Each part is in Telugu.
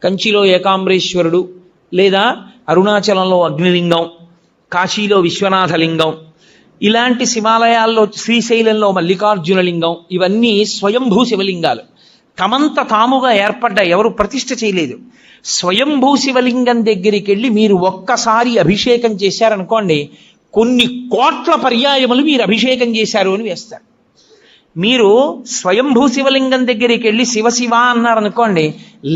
కంచిలో ఏకాంబరేశ్వరుడు, లేదా అరుణాచలంలో అగ్నిలింగం, కాశీలో విశ్వనాథలింగం, ఇలాంటి శివాలయాల్లో శ్రీశైలంలో మల్లికార్జున లింగం, ఇవన్నీ స్వయంభూ శివలింగాలు. తమంత తాముగా ఏర్పడ్డ, ఎవరు ప్రతిష్ఠ చేయలేదు. స్వయంభూ శివలింగం దగ్గరికి వెళ్ళి మీరు ఒక్కసారి అభిషేకం చేశారనుకోండి, కొన్ని కోట్ల పర్యాయములు మీరు అభిషేకం చేశారు అని వేస్తారు. మీరు స్వయంభూ శివలింగం దగ్గరికి వెళ్ళి శివ శివ అన్నారనుకోండి,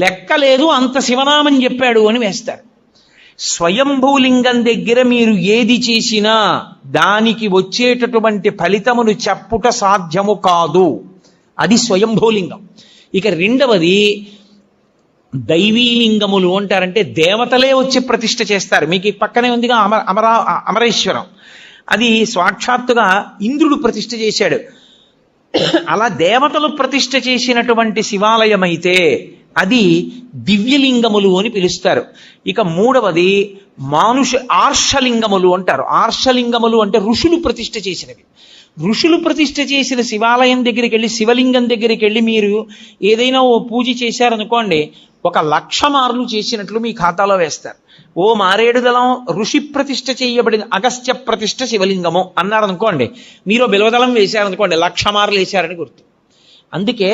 లెక్కలేదు అంత శివనామం చెప్పాడు అని వేస్తారు. స్వయంభూలింగం దగ్గర మీరు ఏది చేసినా దానికి వచ్చేటటువంటి ఫలితమును చెప్పుట సాధ్యము కాదు. అది స్వయంభూలింగం. ఇక రెండవది దైవీలింగములు అంటారంటే దేవతలే వచ్చి ప్రతిష్ఠ చేస్తారు. మీకు ఈ పక్కనే ఉందిగా అమరేశ్వరం, అది సాక్షాత్తుగా ఇంద్రుడు ప్రతిష్ఠ చేశాడు. అలా దేవతలు ప్రతిష్ఠ చేసినటువంటి శివాలయం అయితే అది దివ్యలింగములు అని పిలుస్తారు. ఇక మూడవది ఆర్షలింగములు అంటారు. ఆర్షలింగములు అంటే ఋషులు ప్రతిష్ఠ చేసినవి. ఋషులు ప్రతిష్ఠ చేసిన శివాలయం దగ్గరికి వెళ్ళి, శివలింగం దగ్గరికి వెళ్ళి మీరు ఏదైనా ఓ పూజ చేశారనుకోండి, 1,00,000 మార్లు చేసినట్లు మీ ఖాతాలో వేస్తారు. ఓ మారేడుదలం ఋషి ప్రతిష్ఠ చేయబడిన అగస్త్య ప్రతిష్ఠ శివలింగము అన్నారనుకోండి, మీరు బిల్వదళం వేశారనుకోండి, 1,00,000 మార్లు వేశారని గుర్తు. అందుకే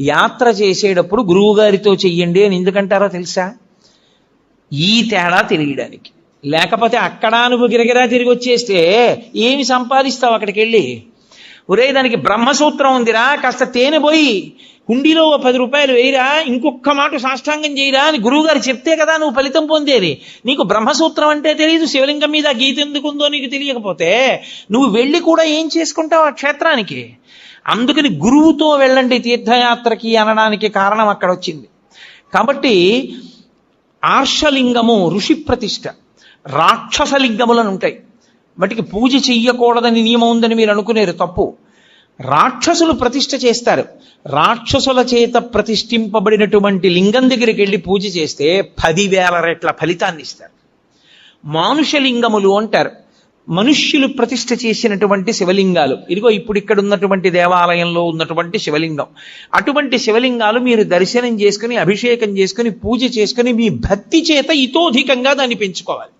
యాత్ర చేసేటప్పుడు గురువుగారితో చెయ్యండి అని ఎందుకంటారో తెలుసా? ఈ తేడా తెలియడానికి. లేకపోతే అక్కడ నువ్వు గిరగిరా తిరిగి వచ్చేస్తే ఏమి సంపాదిస్తావు అక్కడికి వెళ్ళి? ఒరే, దానికి బ్రహ్మసూత్రం ఉందిరా, కాస్త తేనె పోయి హుండీలో 10 రూపాయలు వేయిరా, ఇంకొక మాట సాష్టాంగం చేయరా అని గురువుగారు చెప్తే కదా నువ్వు ఫలితం పొందేది. నీకు బ్రహ్మసూత్రం అంటే తెలియదు, శివలింగం మీద గీత ఎందుకుందో నీకు తెలియకపోతే నువ్వు వెళ్ళి కూడా ఏం చేసుకుంటావు ఆ క్షేత్రానికి? అందుకని గురువుతో వెళ్ళండి తీర్థయాత్రకి అనడానికి కారణం అక్కడ వచ్చింది. కాబట్టి ఆర్షలింగము ఋషి ప్రతిష్ఠ. రాక్షసలింగములను ఉంటాయి, వాటికి పూజ చెయ్యకూడదని నియమం ఉందని మీరు అనుకునేరు, తప్పు. రాక్షసులు ప్రతిష్ఠ చేస్తారు. రాక్షసుల చేత ప్రతిష్ఠింపబడినటువంటి లింగం దగ్గరికి వెళ్ళి పూజ చేస్తే 10,000 రెట్ల ఫలితాన్ని ఇస్తారు. మానుషలింగములు అంటారు. మనుష్యులు ప్రతిష్ఠ చేసినటువంటి శివలింగాలు. ఇదిగో ఇప్పుడు ఇక్కడ ఉన్నటువంటి దేవాలయంలో ఉన్నటువంటి శివలింగం. అటువంటి శివలింగాలు మీరు దర్శనం చేసుకుని, అభిషేకం చేసుకుని, పూజ చేసుకుని మీ భక్తి చేత ఇతోధికంగా దాన్ని పెంచుకోవాలి.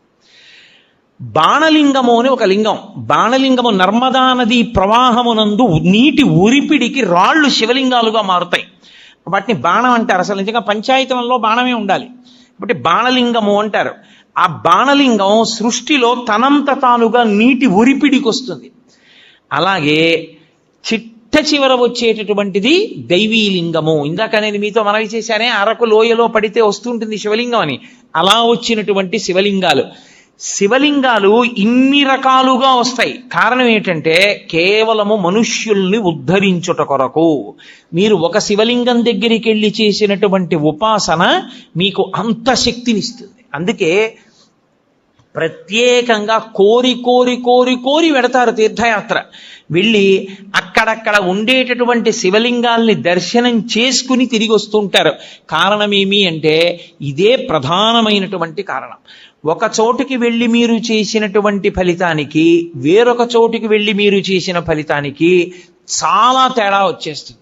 బాణలింగము అని ఒక లింగం. బాణలింగము నర్మదా నది ప్రవాహమునందు నీటి ఉరిపిడికి రాళ్ళు శివలింగాలుగా మారుతాయి. వాటిని బాణం అంటారు. అసలు నిజంగా పంచాయతనంలో బాణమే ఉండాలి. కాబట్టి బాణలింగము అంటారు. ఆ బాణలింగం సృష్టిలో తనంత తానుగా నీటి ఉరిపిడికి వస్తుంది. అలాగే చిట్ట చివర వచ్చేటటువంటిది దైవీలింగము. ఇందాక నేను మీతో మనవి చేశానే, అరకు లోయలో పడితే వస్తుంటుంది శివలింగం అని. అలా వచ్చినటువంటి శివలింగాలు ఇన్ని రకాలుగా వస్తాయి. కారణం ఏంటంటే కేవలము మనుష్యుల్ని ఉద్ధరించుట కొరకు. మీరు ఒక శివలింగం దగ్గరికి వెళ్ళి చేసినటువంటి ఉపాసన మీకు అంత శక్తినిస్తుంది. అందుకే ప్రత్యేకంగా కోరి వెడతారు తీర్థయాత్ర. వెళ్ళి అక్కడక్కడ ఉండేటటువంటి శివలింగాల్ని దర్శనం చేసుకుని తిరిగి వస్తుంటారు. కారణం ఏమి అంటే ఇదే ప్రధానమైనటువంటి కారణం. ఒక చోటుకి వెళ్ళి మీరు చేసినటువంటి ఫలితానికి, వేరొక చోటుకి వెళ్ళి మీరు చేసిన ఫలితానికి చాలా తేడా వచ్చేస్తుంది.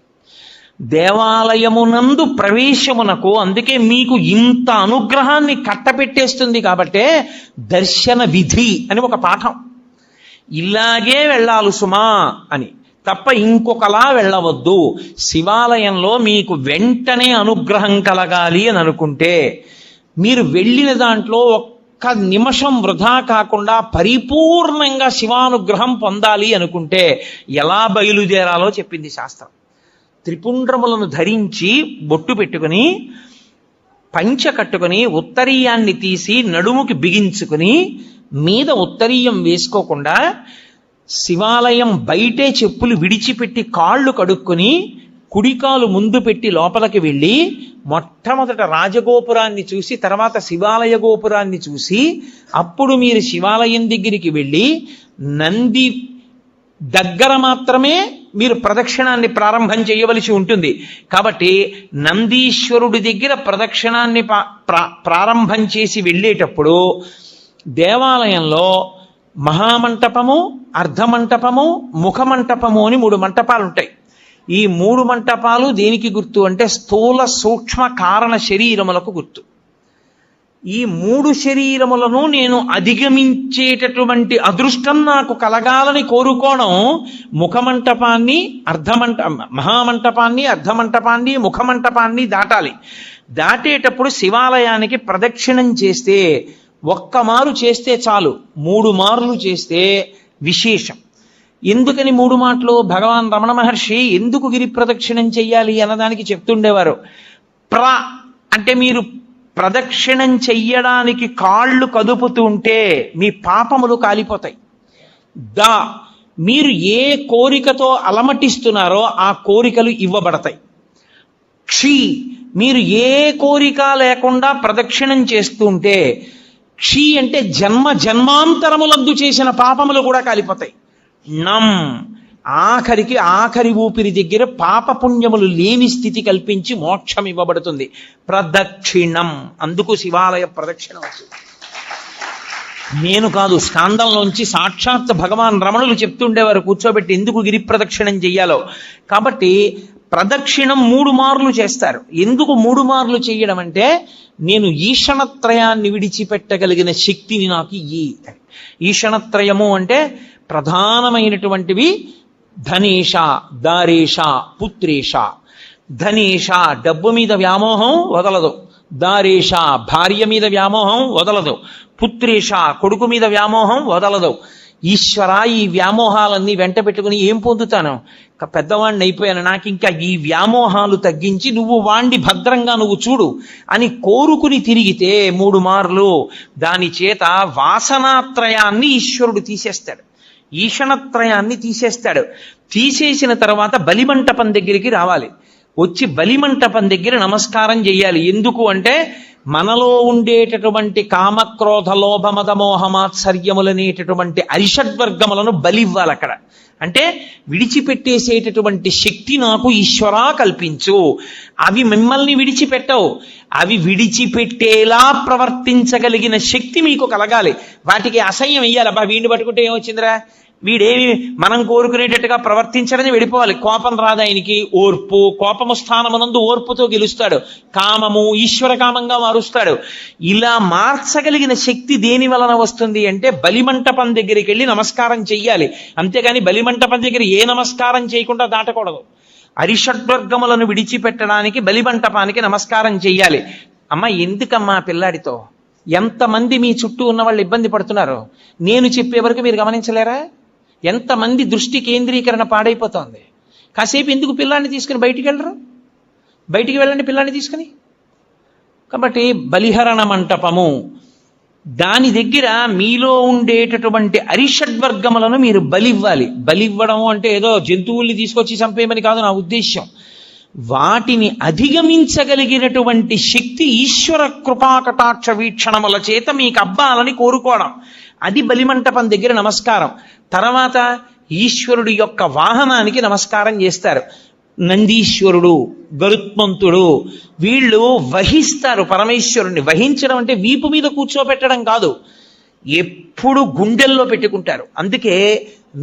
దేవాలయమునందు ప్రవేశమునకు అందుకే మీకు ఇంత అనుగ్రహాన్ని కట్టపెట్టేస్తుంది. కాబట్టే దర్శన విధి అని ఒక పాఠం. ఇలాగే వెళ్ళాలి సుమా అని, తప్ప ఇంకొకలా వెళ్ళవద్దు. శివాలయంలో మీకు వెంటనే అనుగ్రహం కలగాలి అని అనుకుంటే, మీరు వెళ్ళిన దాంట్లో ఒక్క నిమిషం వృధా కాకుండా పరిపూర్ణంగా శివానుగ్రహం పొందాలి అనుకుంటే ఎలా బయలుదేరాలో చెప్పింది శాస్త్రం. త్రిపుండ్రములను ధరించి బొట్టు పెట్టుకుని, పంచ కట్టుకుని, ఉత్తరీయాన్ని తీసి నడుముకి బిగించుకుని, మీద ఉత్తరీయం వేసుకోకుండా శివాలయం బయటే చెప్పులు విడిచిపెట్టి కాళ్ళు కడుక్కొని, కుడికాలు ముందు పెట్టి లోపలికి వెళ్ళి మొట్టమొదట రాజగోపురాన్ని చూసి, తర్వాత శివాలయ గోపురాన్ని చూసి, అప్పుడు మీరు శివాలయం దగ్గరికి వెళ్ళి నంది దగ్గర మాత్రమే మీరు ప్రదక్షిణాన్ని ప్రారంభం చేయవలసి ఉంటుంది. కాబట్టి నందీశ్వరుడి దగ్గర ప్రదక్షిణాన్ని ప్రారంభం చేసి వెళ్ళేటప్పుడు దేవాలయంలో మహామంటపము, అర్ధమంటపము, ముఖమంటపము అని 3 మంటపాలు ఉంటాయి. ఈ 3 మంటపాలు దేనికి గుర్తు అంటే స్థూల సూక్ష్మ కారణ శరీరములకు గుర్తు. ఈ 3 శరీరములను నేను అధిగమించేటటువంటి అదృష్టం నాకు కలగాలని కోరుకోవడం ముఖమంటపాన్ని మహామంటపాన్ని అర్ధమంటపాన్ని ముఖమంటపాన్ని దాటాలి. దాటేటప్పుడు శివాలయానికి ప్రదక్షిణం చేస్తే ఒక్క మారు చేస్తే చాలు, 3 మార్లు చేస్తే విశేషం. ఎందుకని 3 మాటలు? భగవాన్ రమణ మహర్షి ఎందుకు గిరి ప్రదక్షిణం చెయ్యాలి అన్నదానికి చెప్తుండేవారు. అంటే మీరు ప్రదక్షిణం చెయ్యడానికి కాళ్ళు కదుపుతుంటే మీ పాపములు కాలిపోతాయి. మీరు ఏ కోరికతో అలమటిస్తున్నారో ఆ కోరికలు ఇవ్వబడతాయి. మీరు ఏ కోరిక లేకుండా ప్రదక్షిణం చేస్తుంటే అంటే జన్మాంతరములందు చేసిన పాపములు కూడా కాలిపోతాయి. ఆఖరి ఊపిరి దగ్గర పాపపుణ్యములు లేని స్థితి కల్పించి మోక్షం ఇవ్వబడుతుంది. ప్రదక్షిణం, అందుకు శివాలయ ప్రదక్షిణ వచ్చింది. నేను కాదు, స్కాందంలోంచి సాక్షాత్ భగవాన్ రమణులు చెప్తుండేవారు కూర్చోబెట్టి ఎందుకు గిరి ప్రదక్షిణం చెయ్యాలో. కాబట్టి ప్రదక్షిణం 3 మార్లు చేస్తారు. ఎందుకు 3 మార్లు చేయడం అంటే నేను ఈషణత్రయాన్ని విడిచిపెట్టగలిగిన శక్తిని నాకు ఈషణత్రయము అంటే ప్రధానమైనటువంటివి ధనేష, దారేష, పుత్రేష. ధనేష డబ్బు మీద వ్యామోహం వదలదు, దారేష భార్య మీద వ్యామోహం వదలదు, పుత్రేష కొడుకు మీద వ్యామోహం వదలదు. ఈశ్వర, ఈ వ్యామోహాలన్నీ వెంట పెట్టుకుని ఏం పొందుతాను? పెద్దవాణ్ణి అయిపోయాను, నాకు ఇంకా ఈ వ్యామోహాలు తగ్గించి నువ్వు వాణ్ణి భద్రంగా నువ్వు చూడు అని కోరుకుని తిరిగితే 3 మార్లు దాని చేత వాసనాత్రయాన్ని ఈశ్వరుడు తీసేస్తాడు, ఈషణత్రయాన్ని తీసేస్తాడు. తీసేసిన తర్వాత బలిమంటపం దగ్గరికి రావాలి. వచ్చి బలిమంటపం దగ్గర నమస్కారం చెయ్యాలి. ఎందుకు అంటే మనలో ఉండేటటువంటి కామక్రోధ లోభ మద మోహమాత్సర్యములనేటటువంటి అరిషడ్వర్గములను బలివ్వాలి అక్కడ. అంటే విడిచిపెట్టేసేటటువంటి శక్తి నాకు ఈశ్వరా కల్పించు. అవి మిమ్మల్ని విడిచిపెట్టవు, అవి విడిచిపెట్టేలా ప్రవర్తించగలిగిన శక్తి మీకు కలగాలి. వాటికి అసహ్యం వెయ్యాలి. అబ్బా వీడిని పట్టుకుంటే ఏమొచ్చిందిరా, వీడేమి మనం కోరుకునేటట్టుగా ప్రవర్తించడని వెళ్ళిపోవాలి. కోపం రాదు ఆయనకి, ఓర్పు, కోపము స్థానమునందు ఓర్పుతో గెలుస్తాడు. కామము ఈశ్వర కామంగా మారుస్తాడు. ఇలా మార్చగలిగిన శక్తి దేని వలన వస్తుంది అంటే బలిమంటపం దగ్గరికి వెళ్ళి నమస్కారం చెయ్యాలి. అంతేగాని బలిమంటపం దగ్గర ఏ నమస్కారం చేయకుండా దాటకూడదు. అరిషడ్వర్గములను విడిచిపెట్టడానికి బలిమంటపానికి నమస్కారం చెయ్యాలి. అమ్మ ఎందుకమ్మా పిల్లాడితో ఎంతమంది మీ చుట్టూ ఉన్న వాళ్ళు ఇబ్బంది పడుతున్నారు నేను చెప్పే వరకు మీరు గమనించలేరా? ఎంతమంది దృష్టి కేంద్రీకరణ పాడైపోతోంది. కాసేపు ఎందుకు పిల్లాన్ని తీసుకుని బయటికి వెళ్ళరు? బయటికి వెళ్ళండి పిల్లాన్ని తీసుకుని. కాబట్టి బలిహరణ మంటపము, దాని దగ్గర మీలో ఉండేటటువంటి అరిషడ్వర్గములను మీరు బలివ్వాలి. బలివ్వడం అంటే ఏదో జంతువుల్ని తీసుకొచ్చి చంపేయమని కాదు నా ఉద్దేశ్యం. వాటిని అధిగమించగలిగినటువంటి శక్తి ఈశ్వర కృపాకటాక్ష వీక్షణముల చేత మీకు అబ్బాలని కోరుకోవడం, అది బలిమంటపం దగ్గర నమస్కారం. తర్వాత ఈశ్వరుడి యొక్క వాహనానికి నమస్కారం చేస్తారు. నందీశ్వరుడు, గరుత్మంతుడు వీళ్ళు వహిస్తారు పరమేశ్వరుణ్ణి. వహించడం అంటే వీపు మీద కూర్చోబెట్టడం కాదు, ఎప్పుడు గుండెల్లో పెట్టుకుంటారు. అందుకే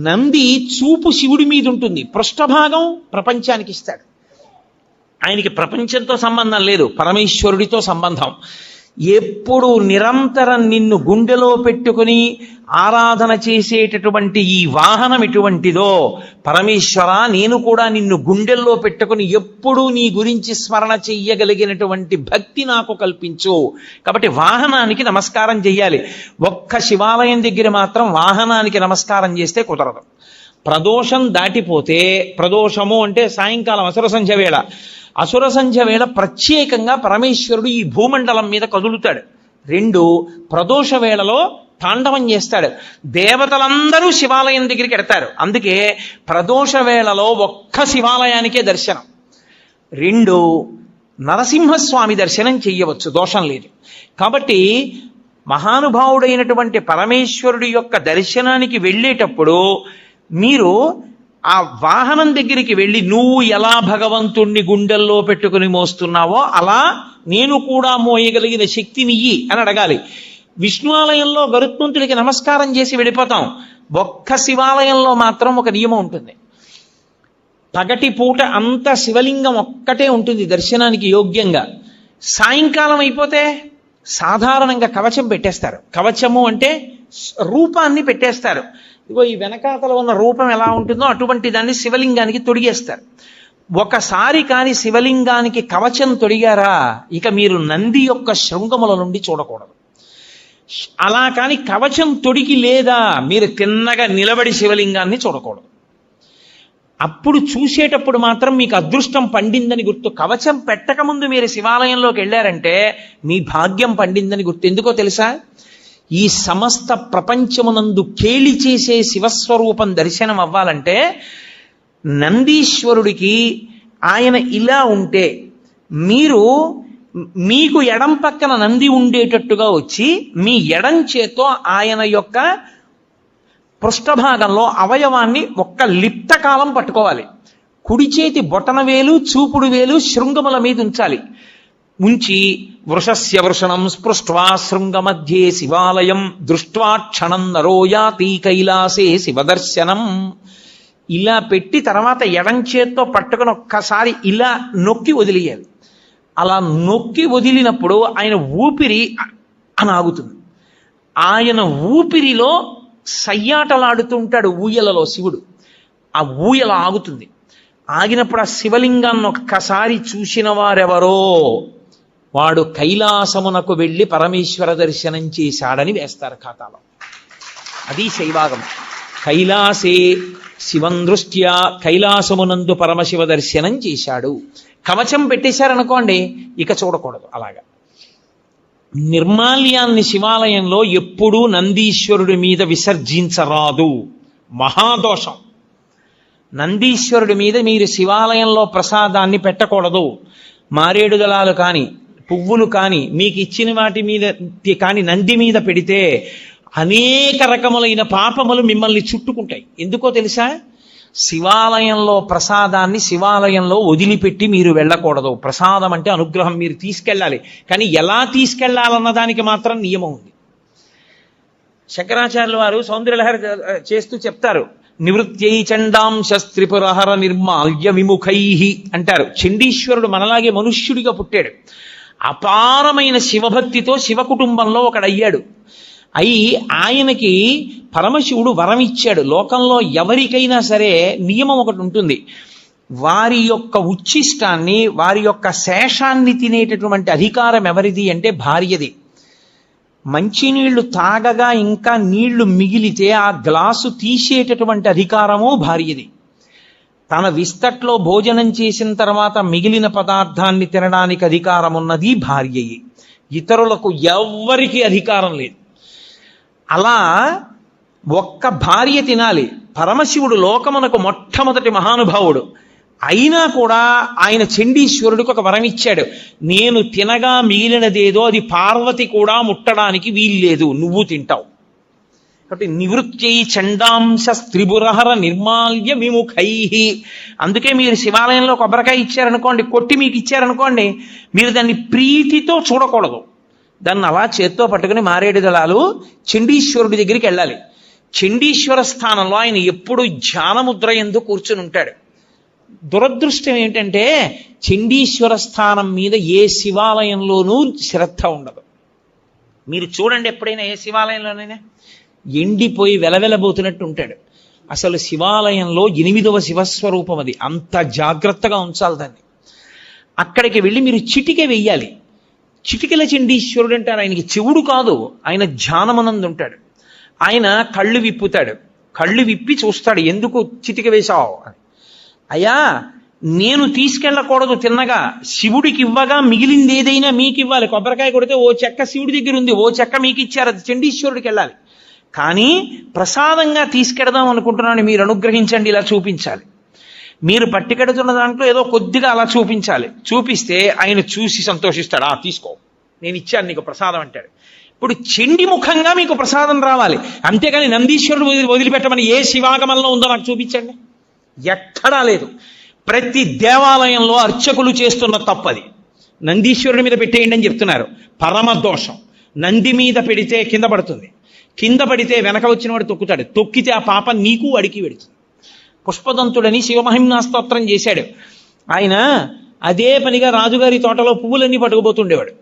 నంది చూపు శివుడి మీద ఉంటుంది, పృష్ఠభాగం ప్రపంచానికి ఇస్తాడు. ఆయనకి ప్రపంచంతో సంబంధం లేదు, పరమేశ్వరుడితో సంబంధం. ఎప్పుడు నిరంతరం నిన్ను గుండెలో పెట్టుకుని ఆరాధన చేసేటటువంటి ఈ వాహనం ఎటువంటిదో, పరమేశ్వర నేను కూడా నిన్ను గుండెల్లో పెట్టుకుని ఎప్పుడూ నీ గురించి స్మరణ చెయ్యగలిగినటువంటి భక్తి నాకు కల్పించు. కాబట్టి వాహనానికి నమస్కారం చెయ్యాలి. ఒక్క శివాలయం దగ్గర మాత్రం వాహనానికి నమస్కారం చేస్తే కుదరదు. ప్రదోషం దాటిపోతే, ప్రదోషము అంటే సాయంకాలం అసుర సంధ్య వేళ, అసుర సంధ్య వేళ ప్రత్యేకంగా పరమేశ్వరుడు ఈ భూమండలం మీద కదులుతాడు. 2 ప్రదోష వేళలో తాండవం చేస్తాడు. దేవతలందరూ శివాలయం దగ్గరికి ఎడతారు. అందుకే ప్రదోష వేళలో ఒక్క శివాలయానికే దర్శనం. 2 నరసింహస్వామి దర్శనం చెయ్యవచ్చు, దోషం లేదు. కాబట్టి మహానుభావుడైనటువంటి పరమేశ్వరుడి యొక్క దర్శనానికి వెళ్ళేటప్పుడు మీరు ఆ వాహనం దగ్గరికి వెళ్ళి నువ్వు ఎలా భగవంతుణ్ణి గుండెల్లో పెట్టుకుని మోస్తున్నావో అలా నేను కూడా మోయగలిగిన శక్తినియ్యి అని అడగాలి. విష్ణు ఆలయంలో గరుత్మంతుడికి నమస్కారం చేసి వెళ్ళిపోతాం. ఒక్క శివాలయంలో మాత్రం ఒక నియమం ఉంటుంది. పగటిపూట అంతా శివలింగం ఒక్కటే ఉంటుంది దర్శనానికి యోగ్యంగా. సాయంకాలం అయిపోతే సాధారణంగా కవచం పెట్టేస్తారు. కవచము అంటే రూపాన్ని పెట్టేస్తారు. ఇగో ఈ వెనకాతల ఉన్న రూపం ఎలా ఉంటుందో అటువంటి దాన్ని శివలింగానికి తొడిగేస్తారు. ఒకసారి కాని శివలింగానికి కవచం తొడిగారా ఇక మీరు నంది యొక్క శృంగముల నుండి చూడకూడదు. అలా కాని కవచం తొడిగి లేదా మీరు తిన్నగా నిలబడి శివలింగాన్ని చూడకూడదు. అప్పుడు చూసేటప్పుడు మాత్రం మీకు అదృష్టం పండిందని గుర్తు. కవచం పెట్టకముందు మీరు శివాలయంలోకి వెళ్ళారంటే మీ భాగ్యం పండిందని గుర్తు. ఎందుకో తెలుసా? ఈ సమస్త ప్రపంచమునందు కేళి చేసే శివస్వరూపం దర్శనం అవ్వాలంటే నందీశ్వరుడికి ఆయన ఇలా ఉంటే మీకు ఎడం పక్కన నంది ఉండేటట్టుగా వచ్చి మీ ఎడం చేత్తో ఆయన యొక్క పృష్ఠభాగంలో అవయవాన్ని ఒక్క లిప్త కాలం పట్టుకోవాలి. కుడి చేతి బొటన వేలు చూపుడు వేలు శృంగముల మీద ఉంచాలి. ఉంచి వృషస్య వృషణం స్పృష్ట్వా శృంగ మధ్యే శివాలయం దృష్ట్వా క్షణం నరోయాతి కైలాసే శివదర్శనం. ఇలా పెట్టి తర్వాత ఎడం చేత్తో పట్టుకుని ఒక్కసారి ఇలా నొక్కి వదిలేయాలి. అలా నొక్కి వదిలినప్పుడు ఆయన ఊపిరి అని ఆగుతుంది. ఆయన ఊపిరిలో సయ్యాటలాడుతుంటాడు ఊయలలో శివుడు. ఆ ఊయల ఆగుతుంది. ఆగినప్పుడు ఆ శివలింగాన్ని ఒక్కసారి చూసిన వారెవరో వాడు కైలాసమునకు వెళ్ళి పరమేశ్వర దర్శనం చేశాడని వేస్తారు ఖాతాలో. అది శైవాగం. కైలాసే శివం దృష్ట్యా కైలాసమునందు పరమశివ దర్శనం చేశాడు. కవచం పెట్టేశారనుకోండి ఇక చూడకూడదు. అలాగా నిర్మాల్యాన్ని శివాలయంలో ఎప్పుడూ నందీశ్వరుడి మీద విసర్జించరాదు. మహాదోషం. నందీశ్వరుడి మీద మీరు శివాలయంలో ప్రసాదాన్ని పెట్టకూడదు. మారేడు దళాలు కానీ పువ్వులు కానీ మీకు ఇచ్చిన వాటి మీద కానీ నంది మీద పెడితే అనేక రకములైన పాపములు మిమ్మల్ని చుట్టుకుంటాయి. ఎందుకో తెలుసా? శివాలయంలో ప్రసాదాన్ని శివాలయంలో వదిలిపెట్టి మీరు వెళ్ళకూడదు. ప్రసాదం అంటే అనుగ్రహం, మీరు తీసుకెళ్ళాలి. కానీ ఎలా తీసుకెళ్లాలన్న దానికి మాత్రం నియమం ఉంది. శంకరాచార్యుల వారు సౌందర్యలహరి చేస్తూ చెప్తారు, నివృత్యై చండాంశ త్రిపురహర నిర్మాల్య విముఖై అంటారు. చండీశ్వరుడు మనలాగే మనుష్యుడిగా పుట్టాడు. అపారమైన శివభక్తితో శివ కుటుంబంలో ఒకడయ్యాడు. ఆయనకి పరమశివుడు వరం ఇచ్చాడు. లోకంలో ఎవరికైనా సరే నియమం ఒకటి ఉంటుంది. వారి యొక్క ఉచ్ఛిష్టాన్ని వారి యొక్క శేషాన్ని తినేటటువంటి అధికారం ఎవరిది అంటే భార్యది. మంచినీళ్లు తాగగా ఇంకా నీళ్లు మిగిలితే ఆ గ్లాసు తీసేటటువంటి అధికారము భార్యది. తన విస్తట్లో భోజనం చేసిన తర్వాత మిగిలిన పదార్థాన్ని తినడానికి అధికారం ఉన్నది భార్యయే. ఇతరులకు ఎవ్వరికీ అధికారం లేదు. అలా ఒక్క భార్య తినాలి. పరమశివుడు లోకమునకు మొట్టమొదటి మహానుభావుడు. అయినా కూడా ఆయన చండీశ్వరుడికి ఒక వరం ఇచ్చాడు. నేను తినగా మిగిలినదేదో అది పార్వతి కూడా ముట్టడానికి వీల్లేదు, నువ్వు తింటావు. కాబట్టి నివృత్యై చండాంశ త్రిపురహర నిర్మాల్య విముఖై. అందుకే మీరు శివాలయంలో కొబ్బరికాయ ఇచ్చారనుకోండి, కొట్టి మీకు ఇచ్చారనుకోండి, మీరు దాన్ని ప్రీతితో చూడకూడదు. దాన్ని అలా చేత్తో పట్టుకుని మారేడు దళాలు చండీశ్వరుడి దగ్గరికి వెళ్ళాలి. చండీశ్వర స్థానంలో ఆయన ఎప్పుడు ధ్యానముద్ర యందు కూర్చుని ఉంటాడు. దురదృష్టం ఏంటంటే చండీశ్వర స్థానం మీద ఏ శివాలయంలోనూ శ్రద్ధ ఉండదు. మీరు చూడండి, ఎప్పుడైనా ఏ శివాలయంలోనైనా ఎండిపోయి వెలవెలబోతున్నట్టు ఉంటాడు. అసలు శివాలయంలో 8వ శివస్వరూపం అది. అంత జాగ్రత్తగా ఉంచాలి దాన్ని. అక్కడికి వెళ్ళి మీరు చిటికె వెయ్యాలి. చిటికెల చండీశ్వరుడు అంటారు. ఆయనకి చెవుడు కాదు, ఆయన ధ్యానమునందు ఉంటాడు. ఆయన కళ్ళు విప్పుతాడు. కళ్ళు విప్పి చూస్తాడు, ఎందుకు చిటిక వేశావు అని. అయ్యా, నేను తీసుకెళ్ళకూడదు తిన్నగా, శివుడికి ఇవ్వగా మిగిలింది ఏదైనా మీకు ఇవ్వాలి. కొబ్బరికాయ కొడితే ఓ చెక్క శివుడి దగ్గర ఉంది, ఓ చెక్క మీకు ఇచ్చారు, అది చండీశ్వరుడికి వెళ్ళాలి. కానీ ప్రసాదంగా తీసుకెడదాం అనుకుంటున్నాను, మీరు అనుగ్రహించండి, ఇలా చూపించాలి. మీరు పట్టుకెడుతున్న దాంట్లో ఏదో కొద్దిగా అలా చూపించాలి. చూపిస్తే ఆయన చూసి సంతోషిస్తాడు. తీసుకో, నేను ఇచ్చాను నీకు ప్రసాదం అంటాడు. ఇప్పుడు చండి ముఖంగా మీకు ప్రసాదం రావాలి. అంతేగాని నందీశ్వరుడు వదిలిపెట్టమని ఏ శివాగమంలో ఉందో నాకు చూపించండి. ఎక్కడా లేదు. ప్రతి దేవాలయంలో అర్చకులు చేస్తున్న తప్పది. నందీశ్వరుడి మీద పెట్టేయండి అని చెప్తున్నారు. పరమ దోషం. నంది మీద పెడితే కింద పడుతుంది, కింద పడితే వెనక వచ్చిన వాడు తొక్కుతాడు, తొక్కితే ఆ పాప నీకు అడికి పెడుతుంది. పుష్పదంతుడని శివమహిమ్నా స్తోత్రం చేశాడు. ఆయన అదే పనిగా రాజుగారి తోటలో పువ్వులన్నీ పట్టుకుపోతుండేవాడు.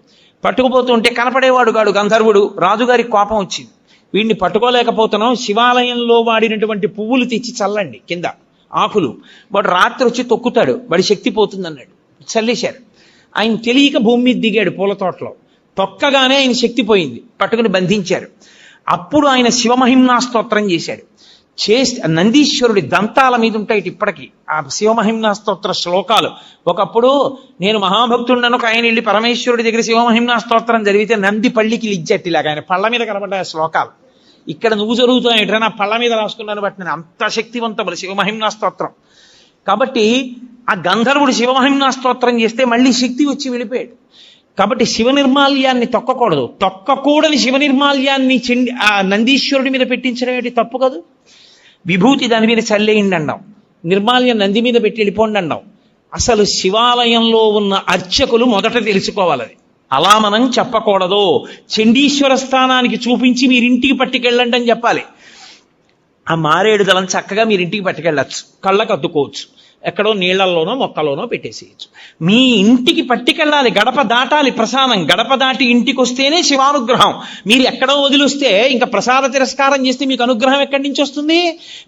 పట్టుకుపోతుంటే కనపడేవాడు కాడు గంధర్వుడు. రాజుగారికి కోపం వచ్చింది, వీడిని పట్టుకోలేకపోతున్నాం, శివాలయంలో వాడినటువంటి పువ్వులు తెచ్చి చల్లండి కింద ఆకులు, వాడు రాత్రి వచ్చి తొక్కుతాడు, వాడి శక్తి పోతుంది అన్నాడు. చల్లేశారు. ఆయన తెలియక భూమి మీద దిగాడు పూల తోటలో, తొక్కగానే ఆయన శక్తి పోయింది, పట్టుకుని బంధించారు. అప్పుడు ఆయన శివమహిమ్నా స్తోత్రం చేశాడు. నందీశ్వరుడి దంతాల మీద ఉంటాయి ఇప్పటికీ ఆ శివమహిమ్నా స్తోత్ర శ్లోకాలు. ఒకప్పుడు నేను మహాభక్తుడను, ఆయన వెళ్ళి పరమేశ్వరుడి దగ్గర శివమహిమ్నా స్తోత్రం జరిగితే నంది పళ్ళికి లిజ్జట్టిలాగా ఆయన పళ్ళ మీద కనబడ్డాయి శ్లోకాలు. ఇక్కడ నువ్వు జరుగుతాయి నా పళ్ళ మీద రాసుకున్నాను బట్టి నేను అంత శక్తివంతములు శివమహిమ్నా స్తోత్రం. కాబట్టి ఆ గంధర్వుడు శివమహిమ్నా స్తోత్రం చేస్తే మళ్ళీ శక్తి వచ్చి వెళ్ళిపోయాడు. కాబట్టి శివ నిర్మాల్యాన్ని తొక్కకూడదు. తొక్కకూడని శివ నిర్మాల్యాన్ని ఆ నందీశ్వరుడి మీద పెట్టించడం ఏంటి? తప్పు కాదు. విభూతి దాని మీద చల్లేయండి అన్నాం, నిర్మాల్యం నంది మీద పెట్టి వెళ్ళిపోండి అన్నాం. అసలు శివాలయంలో ఉన్న అర్చకులు మొదట తెలుసుకోవాలి, అలా మనం చెప్పకూడదు. చండీశ్వర స్థానానికి చూపించి మీరింటికి పట్టుకెళ్ళండి అని చెప్పాలి. ఆ మారేడు దళం చక్కగా మీరింటికి పట్టుకెళ్ళచ్చు, కళ్ళకు అద్దుకోవచ్చు, ఎక్కడో నీళ్లలోనో మొక్కలోనో పెట్టేసేయచ్చు. మీ ఇంటికి పట్టుకెళ్ళాలి, గడప దాటాలి ప్రసాదం. గడప దాటి ఇంటికి వస్తేనే శివానుగ్రహం. మీరు ఎక్కడో వదిలిస్తే ఇంకా ప్రసాద తిరస్కారం చేస్తే మీకు అనుగ్రహం ఎక్కడి నుంచి వస్తుంది?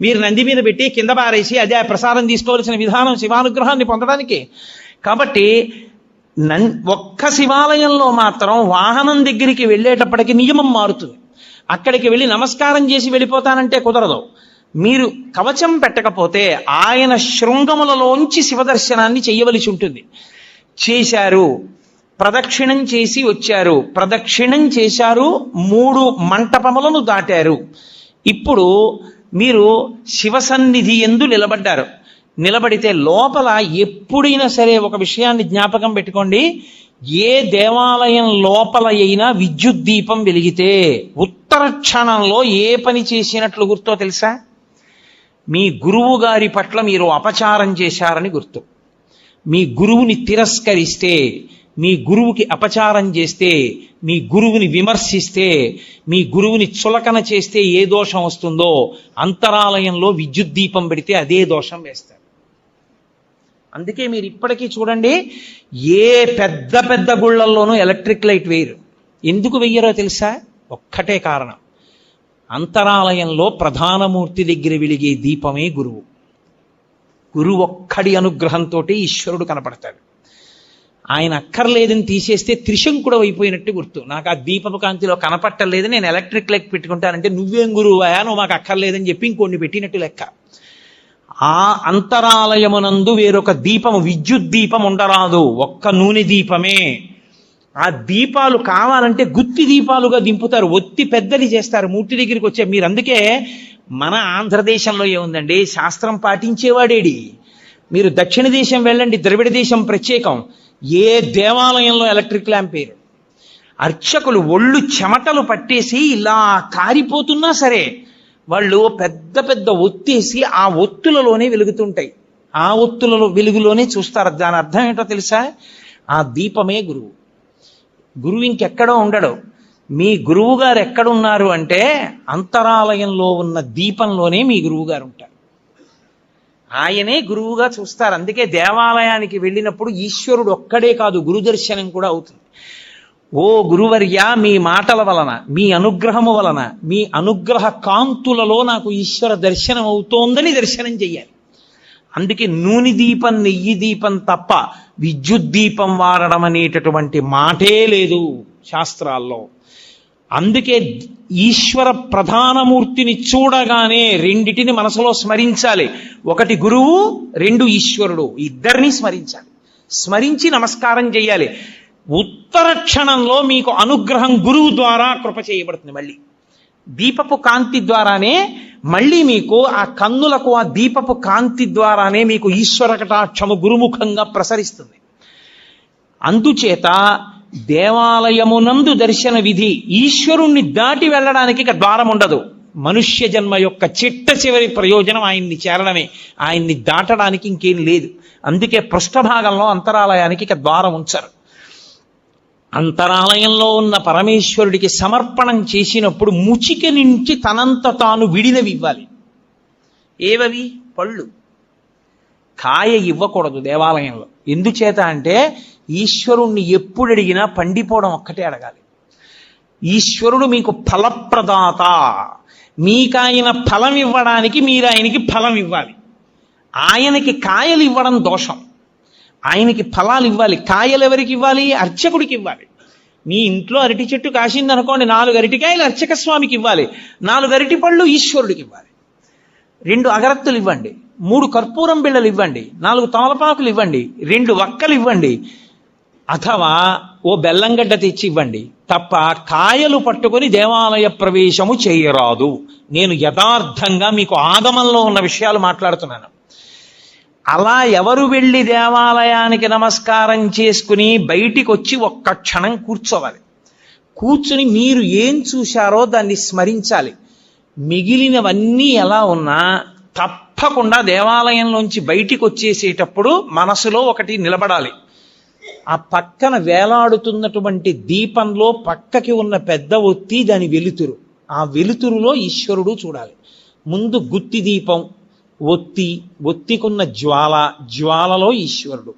మీరు నంది మీద పెట్టి కింద పారేసి అదే ఆ ప్రసాదం తీసుకోవాల్సిన విధానం శివానుగ్రహాన్ని పొందడానికి. కాబట్టి ఒక్క శివాలయంలో మాత్రం వాహనం దగ్గరికి వెళ్ళేటప్పటికి నియమం మారుతుంది. అక్కడికి వెళ్ళి నమస్కారం చేసి వెళ్ళిపోతానంటే కుదరదు. మీరు కవచం పెట్టకపోతే ఆయన శృంగములలోంచి శివదర్శనాన్ని చెయ్యవలసి ఉంటుంది. చేశారు, ప్రదక్షిణం చేసి వచ్చారు, ప్రదక్షిణం చేశారు, 3 మంటపములను దాటారు. ఇప్పుడు మీరు శివసన్నిధి యందు నిలబడ్డారు. నిలబడితే లోపల ఎప్పుడైనా సరే ఒక విషయాన్ని జ్ఞాపకం పెట్టుకోండి, ఏ దేవాలయం లోపల అయినా విద్యుత్ దీపం వెలిగితే ఉత్తర క్షణంలో ఏ పని చేసినట్లు గుర్తో తెలుసా? మీ గురువు గారి పట్ల మీరు అపచారం చేశారని గుర్తు. మీ గురువుని తిరస్కరిస్తే, మీ గురువుకి అపచారం చేస్తే, మీ గురువుని విమర్శిస్తే, మీ గురువుని చులకన చేస్తే ఏ దోషం వస్తుందో అంతరాలయంలో విద్యుత్ దీపం పెడితే అదే దోషం వేస్తారు. అందుకే మీరు ఇప్పటికీ చూడండి, ఏ పెద్ద పెద్ద గుళ్ళల్లోనూ ఎలక్ట్రిక్ లైట్ వేయరు. ఎందుకు వెయ్యరో తెలుసా? ఒక్కటే కారణం, అంతరాలయంలో ప్రధానమూర్తి దగ్గర వెలిగే దీపమే గురువు. గురువు ఒక్కడి అనుగ్రహంతో ఈశ్వరుడు కనపడతాడు. ఆయన అక్కర్లేదని తీసేస్తే త్రిశంకుడు అయిపోయినట్టు గుర్తు. నాకు ఆ దీపపు కాంతిలో కనపట్టలేదు, నేను ఎలక్ట్రిక్ లైట్ పెట్టుకుంటానంటే నువ్వేం గురువు అయా, నువ్వు మాకు అక్కర్లేదని చెప్పి ఇంకొన్ని పెట్టినట్టు లెక్క. ఆ అంతరాలయమునందు వేరొక దీపము, విద్యుత్ దీపం ఉండరాదు, ఒక్క నూనె దీపమే. ఆ దీపాలు కావాలంటే గుత్తి దీపాలుగా దింపుతారు, ఒత్తి పెద్దది చేస్తారు మూర్తి దగ్గరికి వచ్చే. మీరు అందుకే మన ఆంధ్రదేశంలో ఏముందండి, శాస్త్రం పాటించేవాడేడి. మీరు దక్షిణ దేశం వెళ్ళండి, ద్రవిడ దేశం ప్రత్యేకం, ఏ దేవాలయంలో ఎలక్ట్రిక్ ల్యాంప్ వేయరు. అర్చకులు ఒళ్ళు చెమటలు పట్టేసి ఇలా కారిపోతున్నా సరే వాళ్ళు పెద్ద పెద్ద ఒత్తేసి ఆ ఒత్తులలోనే వెలుగుతుంటాయి, ఆ ఒత్తులలో వెలుగులోనే చూస్తారు. దాని అర్థం ఏంటో తెలుసా? ఆ దీపమే గురువు. గురువు ఇంకెక్కడో ఉండడు. మీ గురువు గారు ఎక్కడున్నారు అంటే అంతరాలయంలో ఉన్న దీపంలోనే మీ గురువు గారు ఉంటారు. ఆయనే గురువుగా చూస్తారు. అందుకే దేవాలయానికి వెళ్ళినప్పుడు ఈశ్వరుడు ఒక్కడే కాదు, గురు దర్శనం కూడా అవుతుంది. ఓ గురువర్య, మీ మాటల వలన, మీ అనుగ్రహము వలన, మీ అనుగ్రహ కాంతులలో నాకు ఈశ్వర దర్శనం అవుతోందని దర్శనం చెయ్యాలి. అందుకే నూనె దీపం, నెయ్యి దీపం తప్ప విద్యుత్ దీపం వాడడం అనేటటువంటి మాటే లేదు శాస్త్రాల్లో. అందుకే ఈశ్వర ప్రధానమూర్తిని చూడగానే రెండిటిని మనసులో స్మరించాలి. ఒకటి గురువు, 2 ఈశ్వరుడు, ఇద్దరిని స్మరించాలి. స్మరించి నమస్కారం చేయాలి. ఉత్తర క్షణంలో మీకు అనుగ్రహం గురువు ద్వారా కృప చేయబడుతుంది. మళ్ళీ దీపపు కాంతి ద్వారానే మళ్ళీ మీకు ఆ కన్నులకు ఆ దీపపు కాంతి ద్వారానే మీకు ఈశ్వర కటాక్షము గురుముఖంగా ప్రసరిస్తుంది. అందుచేత దేవాలయమునందు దర్శన విధి, ఈశ్వరుణ్ణి దాటి వెళ్ళడానికి ఇక ద్వారం ఉండదు. మనుష్య జన్మ యొక్క చిట్ట చివరి ప్రయోజనం ఆయన్ని చేరడమే, ఆయన్ని దాటడానికి ఇంకేం లేదు. అందుకే పృష్ఠభాగంలో అంతరాలయానికి ఇక ద్వారం ఉంచరు. అంతరాలయంలో ఉన్న పరమేశ్వరుడికి సమర్పణం చేసినప్పుడు ముచిక నుంచి తనంత తాను విడినవి ఇవ్వాలి. ఏవవి? పళ్ళు. కాయ ఇవ్వకూడదు దేవాలయంలో. ఎందుచేత అంటే ఈశ్వరుణ్ణి ఎప్పుడు అడిగినా పండిపోవడం ఒక్కటే అడగాలి. ఈశ్వరుడు మీకు ఫలప్రదాత, మీకాయన ఫలం ఇవ్వడానికి మీరు ఆయనకి ఫలం ఇవ్వాలి. ఆయనకి కాయలు ఇవ్వడం దోషం, ఆయనకి ఫలాలు ఇవ్వాలి. కాయలు ఎవరికి ఇవ్వాలి? అర్చకుడికి ఇవ్వాలి. మీ ఇంట్లో అరటి చెట్టు కాసిందనుకోండి, 4 అరటికాయలు అర్చక స్వామికి ఇవ్వాలి, 4 అరటి పళ్ళు ఈశ్వరుడికి ఇవ్వాలి. 2 అగరత్తులు ఇవ్వండి, 3 కర్పూరం బిళ్ళలు ఇవ్వండి, 4 తమలపాకులు ఇవ్వండి, 2 వక్కలు ఇవ్వండి, అథవా ఓ బెల్లంగడ్డ తెచ్చి ఇవ్వండి. తప్ప కాయలు పట్టుకొని దేవాలయ ప్రవేశము చేయరాదు. నేను యథార్థంగా మీకు ఆగమంలో ఉన్న విషయాలు మాట్లాడుతున్నాను. అలా ఎవరు వెళ్ళి దేవాలయానికి నమస్కారం చేసుకుని బయటికి వచ్చి ఒక్క క్షణం కూర్చోవాలి. కూర్చుని మీరు ఏం చూశారో దాన్ని స్మరించాలి. మిగిలినవన్నీ ఎలా ఉన్నా తప్పకుండా దేవాలయంలోంచి బయటికి వచ్చేసేటప్పుడు మనసులో ఒకటి నిలబడాలి. ఆ పక్కన వేలాడుతున్నటువంటి దీపంలో పక్కకి ఉన్న పెద్ద ఒత్తి దాని వెలుతురు, ఆ వెలుతురులో ఈశ్వరుడు చూడాలి. ముందు గుత్తి దీపం, ఒత్తికున్న జ్వాలలో ఈశ్వరుడు.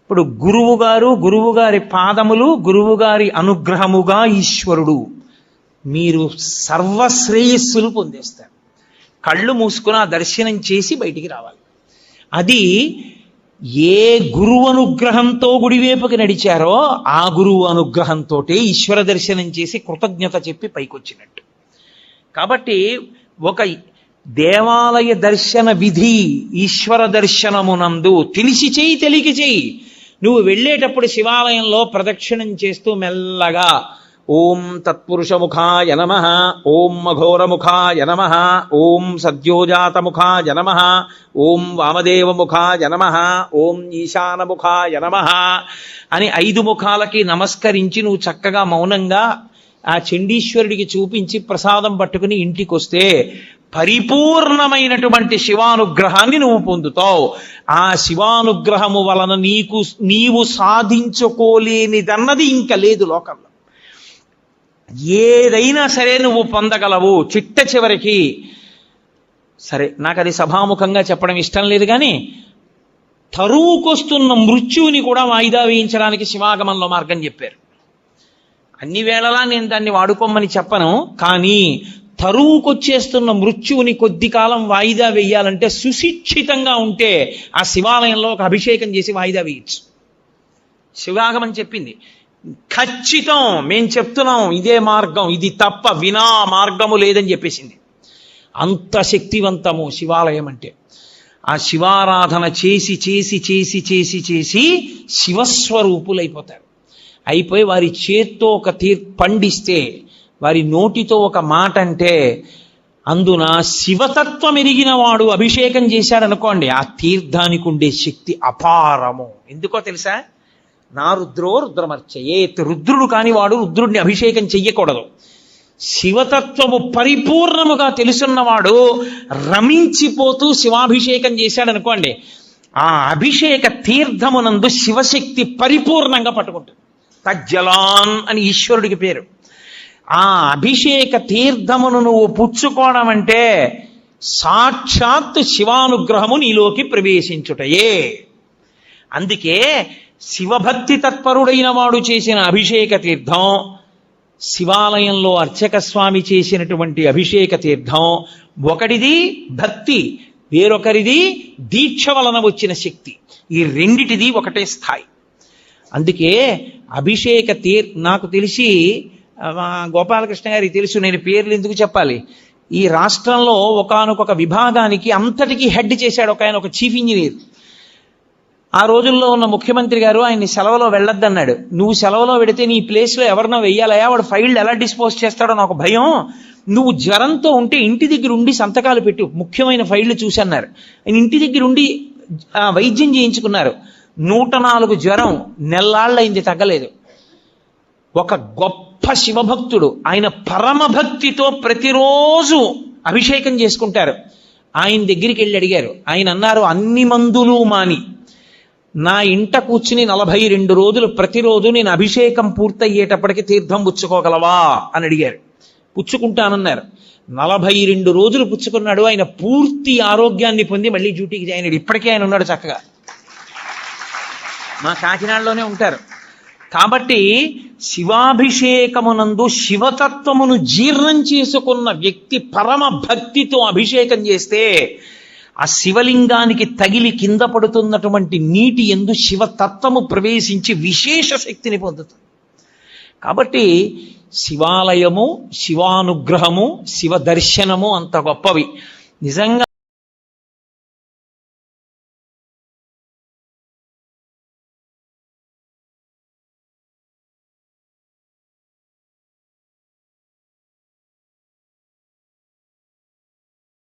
ఇప్పుడు గురువుగారి పాదములు, గురువుగారి అనుగ్రహముగా ఈశ్వరుడు. మీరు సర్వశ్రేయస్సులు పొందేస్తారు. కళ్ళు మూసుకుని ఆ దర్శనం చేసి బయటికి రావాలి. అది ఏ గురువు అనుగ్రహంతో గుడివేపుకి నడిచారో ఆ గురువు అనుగ్రహంతో ఈశ్వర దర్శనం చేసి కృతజ్ఞత చెప్పి పైకొచ్చినట్టు. కాబట్టి ఒక దేవాలయ దర్శన విధి ఈశ్వర దర్శనమునందు తెలిసి చెయ్యి, తెలియక చెయ్యి. నువ్వు వెళ్ళేటప్పుడు శివాలయంలో ప్రదక్షిణం చేస్తూ మెల్లగా ఓం తత్పురుషముఖాయ నమః, ఓం అఘోరముఖాయ నమః, ఓం సద్యోజాతముఖాయ నమః, ఓం వామదేవముఖాయ నమః, ఓం ఈశానముఖాయ నమః అని 5 ముఖాలకి నమస్కరించి నువ్వు చక్కగా మౌనంగా ఆ చండీశ్వరుడికి చూపించి ప్రసాదం పట్టుకుని ఇంటికి వస్తే పరిపూర్ణమైనటువంటి శివానుగ్రహాన్ని నువ్వు పొందుతావు. ఆ శివానుగ్రహము వలన నీవు సాధించుకోలేనిదన్నది ఇంకా లేదు లోకంలో. ఏదైనా సరే నువ్వు పొందగలవు. చిట్ట చివరికి సరే, నాకు అది సభాముఖంగా చెప్పడం ఇష్టం లేదు, కానీ తరువుకొస్తున్న మృత్యువుని కూడా వాయిదా వేయించడానికి శివాగమంలో మార్గం చెప్పారు. అన్ని వేళలా నేను దాన్ని వాడుకోమని చెప్పను, కానీ తరువుకొచ్చేస్తున్న మృత్యువుని కొద్ది కాలం వాయిదా వేయాలంటే సుశిక్షితంగా ఉంటే ఆ శివాలయంలో ఒక అభిషేకం చేసి వాయిదా వేయచ్చు. శివాగమం చెప్పింది. ఖచ్చితం, మేం చెప్తున్నాం ఇదే మార్గం, ఇది తప్ప వినా మార్గము లేదని చెప్పేసింది. అంత శక్తివంతము శివాలయం అంటే. ఆ శివారాధన చేసి చేసి చేసి చేసి చేసి శివస్వరూపులైపోతారు. అయిపోయి వారి చేత్తో ఒక పండిస్తే, వారి నోటితో ఒక మాట అంటే, అందున శివతత్వం ఎరిగిన వాడు అభిషేకం చేశాడనుకోండి, ఆ తీర్థానికి ఉండే శక్తి అపారము. ఎందుకో తెలుసా? నా రుద్రో రుద్రమర్చయేత్. రుద్రుడు కాని వాడు రుద్రుడిని అభిషేకం చెయ్యకూడదు. శివతత్వము పరిపూర్ణముగా తెలుసున్నవాడు రమించిపోతూ శివాభిషేకం చేశాడనుకోండి, ఆ అభిషేక తీర్థమునందు శివశక్తి పరిపూర్ణంగా పట్టుకుంటుంది. తజ్జలాన్ అని ఈశ్వరుడికి పేరు. ఆ అభిషేక తీర్థమును నువ్వు పుచ్చుకోవడం అంటే సాక్షాత్ శివానుగ్రహము నీలోకి ప్రవేశించుటయే. అందుకే శివభక్తి తత్పరుడైన వాడు చేసిన అభిషేక తీర్థం, శివాలయంలో అర్చక స్వామి చేసినటువంటి అభిషేక తీర్థం, ఒకటిది భక్తి, వేరొకరిది దీక్ష వలన వచ్చిన శక్తి. ఈ రెండిటిది ఒకటే స్థాయి. అందుకే అభిషేక నాకు తెలిసి గోపాలకృష్ణ గారికి తెలుసు, నేను పేర్లు ఎందుకు చెప్పాలి. ఈ రాష్ట్రంలో ఒకానొక విభాగానికి అంతటికీ హెడ్ చేశాడు ఒక ఆయన, ఒక చీఫ్ ఇంజనీర్. ఆ రోజుల్లో ఉన్న ముఖ్యమంత్రి గారు ఆయన్ని సెలవులో వెళ్ళొద్దన్నాడు. నువ్వు సెలవులో పెడితే నీ ప్లేస్లో ఎవరినో వెయ్యాలయా, వాడు ఫైళ్ళు ఎలా డిస్పోజ్ చేస్తాడో నాకు భయం. నువ్వు జ్వరంతో ఉంటే ఇంటి దగ్గర ఉండి సంతకాలు పెట్టు, ముఖ్యమైన ఫైళ్ళు చూసన్నారు. ఆయన ఇంటి దగ్గర ఉండి వైద్యం చేయించుకున్నారు. 104 జ్వరం, నెల్లాళ్ళైంది, తగ్గలేదు. ఒక గొప్ప శివభక్తుడు, ఆయన పరమభక్తితో ప్రతిరోజు అభిషేకం చేసుకుంటారు. ఆయన దగ్గరికి వెళ్ళి అడిగారు. ఆయన అన్నారు, అన్ని మందులు మాని నా ఇంట కూర్చుని 42 రోజులు ప్రతిరోజు నేను అభిషేకం పూర్తయ్యేటప్పటికి తీర్థం పుచ్చుకోగలవా అని అడిగారు. పుచ్చుకుంటానన్నారు. 42 రోజులు పుచ్చుకున్నాడు. ఆయన పూర్తి ఆరోగ్యాన్ని పొంది మళ్ళీ డ్యూటీకి జాయిన్ అయ్యాడు. ఇప్పటికీ ఆయన ఉన్నాడు చక్కగా, మా కాకినాడలోనే ఉంటారు. కాబట్టి శివాభిషేకమునందు శివతత్వమును జీర్ణం చేసుకున్న వ్యక్తి పరమ భక్తితో అభిషేకం చేస్తే ఆ శివలింగానికి తగిలి కింద పడుతున్నటువంటి నీటి యందు శివతత్వము ప్రవేశించి విశేష శక్తిని పొందుతుంది. కాబట్టి శివాలయము, శివానుగ్రహము, శివ దర్శనము అంత గొప్పవి. నిజంగా